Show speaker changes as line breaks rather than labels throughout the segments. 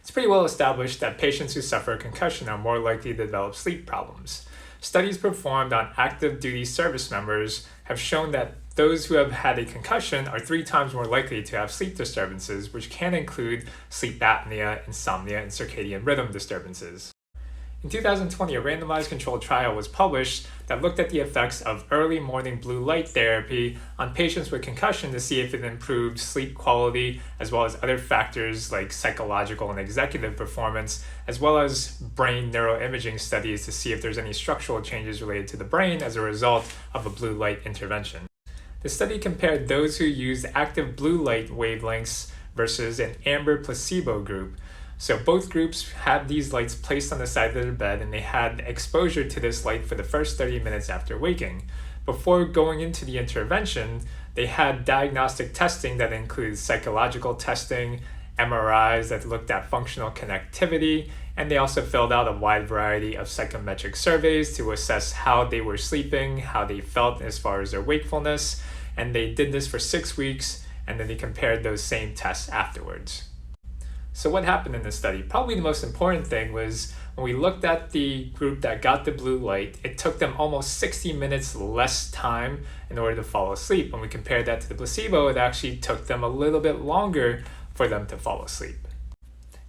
it's pretty well established that patients who suffer a concussion are more likely to develop sleep problems. Studies performed on active duty service members have shown that those who have had a concussion are 3 times more likely to have sleep disturbances, which can include sleep apnea, insomnia, and circadian rhythm disturbances. In 2020, a randomized controlled trial was published that looked at the effects of early morning blue light therapy on patients with concussion to see if it improved sleep quality, as well as other factors like psychological and executive performance, as well as brain neuroimaging studies to see if there's any structural changes related to the brain as a result of a blue light intervention. The study compared those who used active blue light wavelengths versus an amber placebo group. So both groups had these lights placed on the side of their bed, and they had exposure to this light for the first 30 minutes after waking. Before going into the intervention, they had diagnostic testing that includes psychological testing, MRIs that looked at functional connectivity, and they also filled out a wide variety of psychometric surveys to assess how they were sleeping, how they felt as far as their wakefulness, and they did this for 6 weeks, and then they compared those same tests afterwards. So what happened in this study? Probably the most important thing was when we looked at the group that got the blue light, it took them almost 60 minutes less time in order to fall asleep. When we compared that to the placebo, it actually took them a little bit longer for them to fall asleep.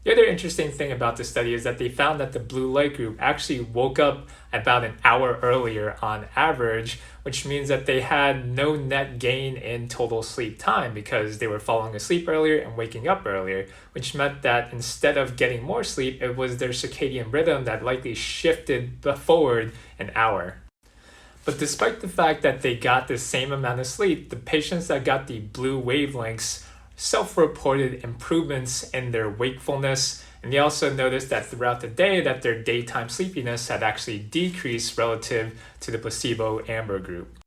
The other interesting thing about this study is that they found that the blue light group actually woke up about an hour earlier on average, which means that they had no net gain in total sleep time because they were falling asleep earlier and waking up earlier, which meant that instead of getting more sleep, it was their circadian rhythm that likely shifted forward an hour. But despite the fact that they got the same amount of sleep, the patients that got the blue wavelengths self-reported improvements in their wakefulness, and they also noticed that throughout the day that their daytime sleepiness had actually decreased relative to the placebo amber group.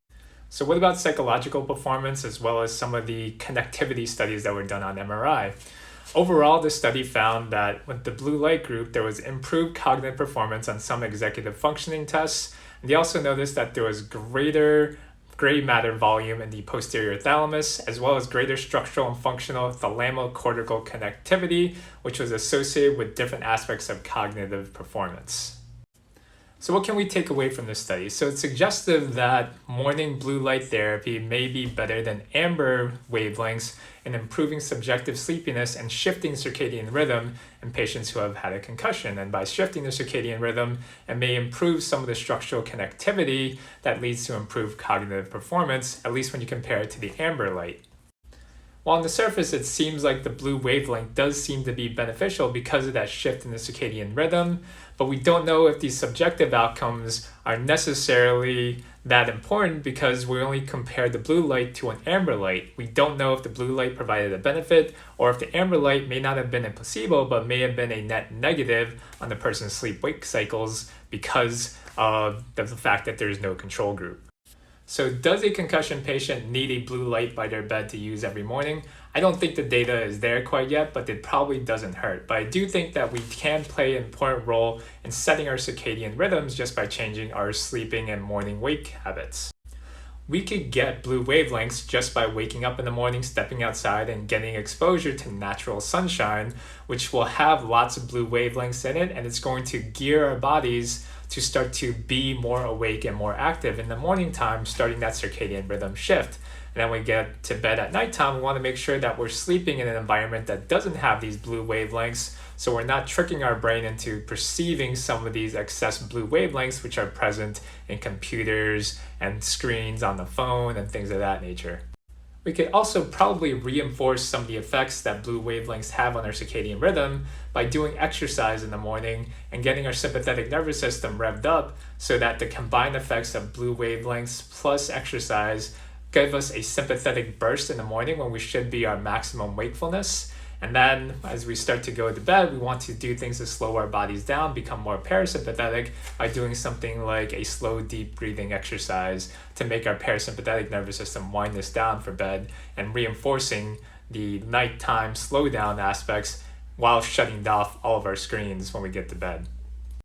So what about psychological performance as well as some of the connectivity studies that were done on MRI? Overall, the study found that with the blue light group, there was improved cognitive performance on some executive functioning tests, and they also noticed that there was greater gray matter volume in the posterior thalamus, as well as greater structural and functional thalamocortical connectivity, which was associated with different aspects of cognitive performance. So what can we take away from this study? So it's suggestive that morning blue light therapy may be better than amber wavelengths in improving subjective sleepiness and shifting circadian rhythm in patients who have had a concussion. And by shifting the circadian rhythm, it may improve some of the structural connectivity that leads to improved cognitive performance, at least when you compare it to the amber light. While on the surface, it seems like the blue wavelength does seem to be beneficial because of that shift in the circadian rhythm, but we don't know if these subjective outcomes are necessarily that important because we only compared the blue light to an amber light. We don't know if the blue light provided a benefit or if the amber light may not have been a placebo but may have been a net negative on the person's sleep-wake cycles because of the fact that there's no control group. So does a concussion patient need a blue light by their bed to use every morning? I don't think the data is there quite yet, but it probably doesn't hurt. But I do think that we can play an important role in setting our circadian rhythms just by changing our sleeping and morning wake habits. We could get blue wavelengths just by waking up in the morning, stepping outside, and getting exposure to natural sunshine, which will have lots of blue wavelengths in it, and it's going to gear our bodies to start to be more awake and more active in the morning time, starting that circadian rhythm shift. And then when we get to bed at nighttime, we want to make sure that we're sleeping in an environment that doesn't have these blue wavelengths, so we're not tricking our brain into perceiving some of these excess blue wavelengths which are present in computers and screens on the phone and things of that nature. We could also probably reinforce some of the effects that blue wavelengths have on our circadian rhythm by doing exercise in the morning and getting our sympathetic nervous system revved up so that the combined effects of blue wavelengths plus exercise give us a sympathetic burst in the morning when we should be our maximum wakefulness. And then as we start to go to bed, we want to do things to slow our bodies down, become more parasympathetic by doing something like a slow, deep breathing exercise to make our parasympathetic nervous system wind us down for bed and reinforcing the nighttime slowdown aspects while shutting off all of our screens when we get to bed.